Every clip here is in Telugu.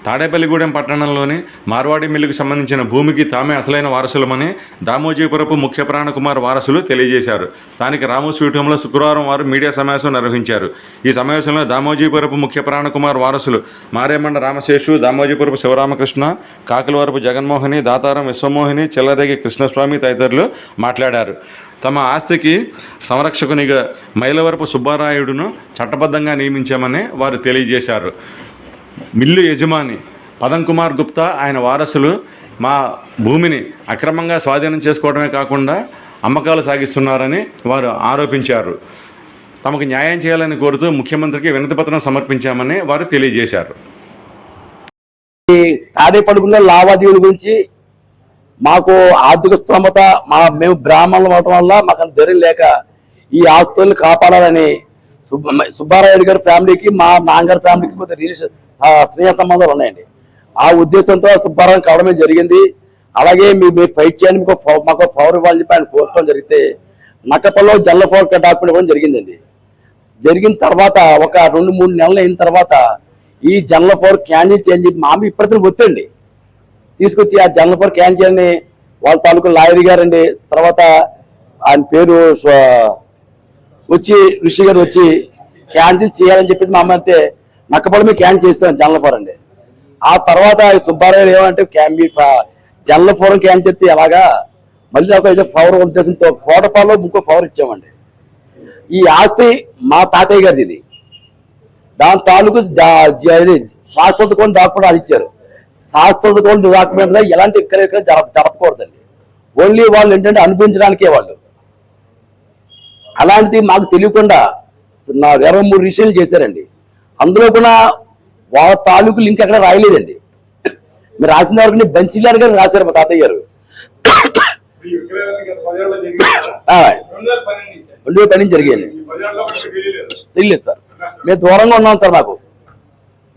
తాడేపల్లిగూడెం పట్టణంలోని మార్వాడి మిల్లుకు సంబంధించిన భూమికి తామే అసలైన వారసులమని దామోజీపురపు ముఖ్య ప్రాణకుమార్ వారసులు తెలియజేశారు. స్థానిక రాము స్వీట్ హోంలో శుక్రవారం వారు మీడియా సమావేశం నిర్వహించారు. ఈ సమావేశంలో దామోజీపురపు ముఖ్య ప్రాణకుమార్ వారసులు మారేమండ రామశేషు, దామోజీపురపు శివరామకృష్ణ, కాకులవరపు జగన్మోహిని, దాతారం విశ్వమోహిని, చిల్లరేగి కృష్ణస్వామి తదితరులు మాట్లాడారు. తమ ఆస్తికి సంరక్షకునిగా మైలవరపు సుబ్బారాయుడును చట్టబద్ధంగా నియమించామని వారు తెలియజేశారు. మిల్లు యజమాని పదం కుమార్ గుప్తా, ఆయన వారసులు మా భూమిని అక్రమంగా స్వాధీనం చేసుకోవడమే కాకుండా అమ్మకాలు సాగిస్తున్నారని వారు ఆరోపించారు. తమకు న్యాయం చేయాలని కోరుతూ ముఖ్యమంత్రికి వినతిపత్రం సమర్పించామని వారు తెలియజేశారు. తాడేపల్లిగూడెంలో లావాదేవీల గురించి మాకు ఆర్థిక స్తోమత మేము బ్రాహ్మణులు అవటం వల్ల మాకు ధైర్యం లేక ఈ ఆస్తుల్ని కాపాడాలని సుబ్బారాయుడు గారి ఫ్యామిలీకి మా నాన్నగారి ఫ్యామిలీకి కొంత రిలేషన్ స్నేహ సంబంధాలు ఉన్నాయండి. ఆ ఉద్దేశంతో సుబ్బారాయుడు కావడమే జరిగింది. అలాగే మీరు ఫైట్ చేయండి, మాకు పవర్ ఇవ్వాలని చెప్పి ఆయన కోరటం జరిగితే నక్కపల్లిలో జల్ల పవర్ డాక్యుమెంట్ ఇవ్వడం జరిగిందండి. జరిగిన తర్వాత ఒక 2-3 నెలలు అయిన తర్వాత ఈ జనరల్ పవర్ క్యాన్సిల్ చేయని చెప్పి మామి ఇప్పటికీ ఒత్తండి తీసుకొచ్చి ఆ జనరల్ పవర్ క్యాన్సిల్ అని వాళ్ళ తాలూకు లాయర్ గారండి, తర్వాత ఆయన పేరు వచ్చి ఋషి గారు వచ్చి క్యాన్సిల్ చేయాలని చెప్పి మా అమ్మ అయితే నక్కపల్లి మీద క్యాన్సిల్ చేస్తాం జనరల్ పవర్ అండి. ఆ తర్వాత సుబ్బారావు ఏమంటే జనరల్ పవర్ క్యాన్సిల్ చేస్తే ఎలాగా మళ్ళీ ఒక అయితే పవర్ ఉద్దేశంతో కోటపాల్లో ఇంకో పవర్ ఇచ్చామండి. ఈ ఆస్తి మా తాతయ్య గారిది, ఇది దాని తాలూకు శాశ్వత కొన్ని డాక్యుమెంట్ అది ఇచ్చారు. శాశ్వత కొన్ని డాక్యుమెంట్ ఎలాంటి ఇక్కడ జరపకూడదండి. ఓన్లీ వాళ్ళు ఏంటంటే అనిపించడానికే వాళ్ళు. అలాంటిది మాకు తెలియకుండా 23 రిజిస్ట్రేషన్లు చేశారండి. అందులో కూడా వాళ్ళ తాలూకు లింక్ అక్కడ రాయలేదండి. మీరు రాసిన వరకు బెంచిలార్ గారు రాశారు మా తాతయ్య గారు. 2012 జరిగాయండి. తెలియలేదు సార్, మేము దూరంగా ఉన్నాం సార్,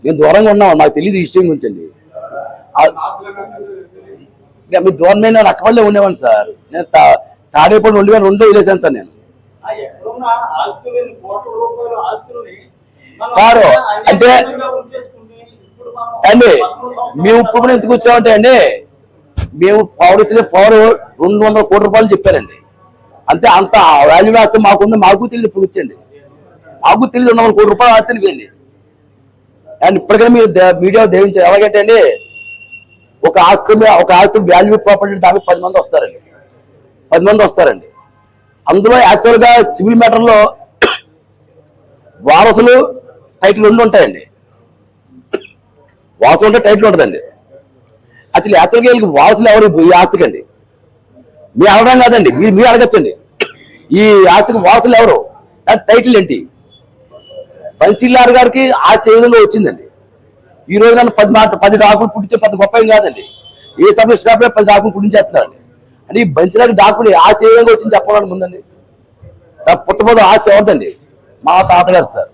మేము దూరంగా ఉన్నాం, నాకు తెలియదు ఈ విషయం గురించి అండి. మీ దూరం నేను నక్కపల్లి ఉండేవాడిని సార్. నేను తాడేపల్లి 2002 వదిలేసాను సార్ నేను. సార్ అంటే అండి మేము ఇప్పుడు ఎందుకు వచ్చామంటే అండి, మేము పవర్ ఇచ్చిన పవర్ 200 కోట్ల రూపాయలు చెప్పారండి. అంతే, అంత వాల్యూ ఆస్తి మాకుంది, మాకు తెలియదు. ఇప్పుడు వచ్చండి మాకు తెలియదు 200 కోట్ల రూపాయలు ఆస్తి ఇవ్వండి. అండ్ ఇప్పటికైనా మీరు మీడియా దేవించారు. ఎలాగంటే అండి ఒక ఆస్తి వాల్యూ ప్రాపర్టీ దానికి 10 మంది వస్తారండి, 10 మంది వస్తారండి. అందులో యాక్చువల్గా సివిల్ మ్యాటర్లో వారసులు టైటిల్ 2 ఉంటాయండి. వారసులు ఉంటే టైటిల్ ఉంటుందండి. యాక్చువల్గా వీళ్ళకి వారసులు ఎవరు ఈ ఆస్తికండి? మీరు అడగడం కాదండి, మీరు అడగచ్చండి. ఈ ఆస్తికి వారసులు ఎవరు, టైటిల్ ఏంటి? బన్సీలాల్ గారికి ఆస్తి ఏ విధంగా వచ్చిందండి? ఈ రోజు నన్ను 10 డాకులు పుట్టించే 10 గొప్ప ఏం కాదండి. ఏ సభ్యులు 10 డాకులు పుట్టించేస్తున్నారండి. అంటే ఈ బన్సీలాల్ డాకులు ఆస్తి ఏ విధంగా వచ్చింది చెప్పడానికి ముందండి. పుట్టబోదు ఆస్తి ఎవరిదండి? మా తాతగారు సార్.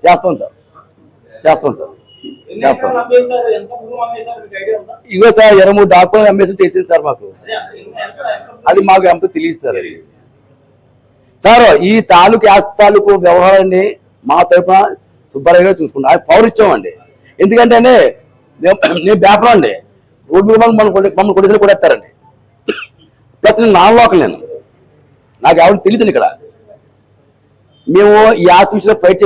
చేస్తాం సార్, చేస్తాం సార్, చేస్తాం. ఇగో సార్ 23 డాక్యుమెంట్ అమ్మేసి తెలిసింది సార్ మాకు. అది మాకు ఎంత తెలియదు సార్. అది సార్ ఈ తాలూకు వ్యవహారాన్ని మా తరఫున సుబ్బారావు గారు చూసుకుంటాం. అది పవర్ ఇచ్చామండి. ఎందుకంటే అండి నేను వ్యాపారం అండి, రోడ్డు మమ్మల్ని కొడుకులు కూడా ఎత్తారండి. ప్లస్ నేను నాన్ లోకల్, నాకు ఎవరికి తెలియదు ఇక్కడ. మేము ఈ ఆస్తి విషయంలో ఫైట్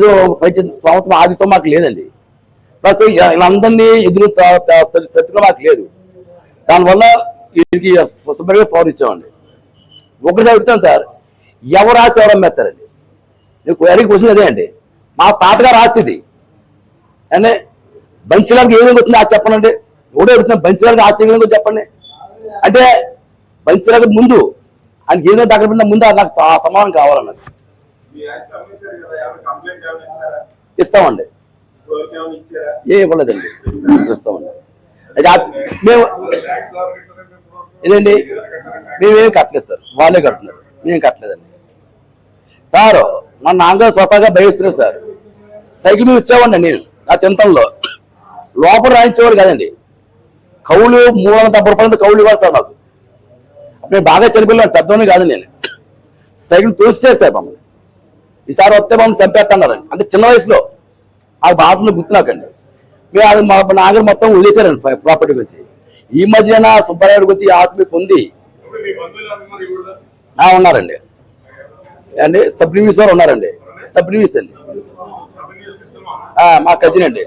చేసిన సంవత్సరం ఆదిస్తాం మాకు లేదండి. ప్లస్ వీళ్ళందరినీ ఎదురు శత్రుగా మాకు లేదు. దానివల్ల వీరికి సుబ్బారావు పవర్ ఇచ్చామండి. ఒకసారి అడుగుతాను సార్, ఎవరు ఆస్తి ఎవరు అమ్మేస్తారండి? నేను అడిగి క్వశ్చన్ అదే అండి. మా తాతగారు ఆస్తి ఇది అంటే బన్సీలాల్కి ఏ విధంగా వచ్చింది ఆస్తి చెప్పనండి. ఎవడో అడుగుతున్నా బన్సీలాల్కి ఆస్తి ఏ విధంగా చెప్పండి అంటే, బన్సీలాల్ ముందు ఆయనకి ఏదైనా దగ్గర పెట్టిన ముందు నాకు సమాధానం కావాలన్నది. ఇస్తామండి, ఏ ఇవ్వలేదండి, ఇస్తామండి. మేము ఇదండి మేమేమి కట్టలేదు సార్, వాళ్ళే కడుతున్నారు, మేము కట్టలేదండి సార్. మా నాన్నగారు స్వతహాగా భయస్తున్నారు సార్. సైకిల్ మీద వచ్చేవాడిని నేను నా చింతనలో. లోపల రాయించేవాడు కదండి. కౌలు 370 రూపాయలతో కౌలు ఇవ్వాలి సార్ నాకు. అప్పుడు బాగా చనిపోయిన పెద్దవాడిని కాదు నేను. సైకిల్ తోసేస్తారు మమ్మల్ని. ఈసారి వస్తే మమ్మల్ని చంపేస్తున్నారండి. అంటే చిన్న వయసులో ఆ బాటలో గుర్తు నాకండి. మేము అది మా నాగర్ మొత్తం వదిలేశారండి ప్రాపర్టీ గురించి. ఈ మధ్యన సుబ్బారాయుడు గురించి ఆత్మీయ ఉంది. ఉన్నారండి అండి, సబ్ డివిజన్ ఉన్నారండి, సబ్ డివిజన్ మా కజిన్ అండి,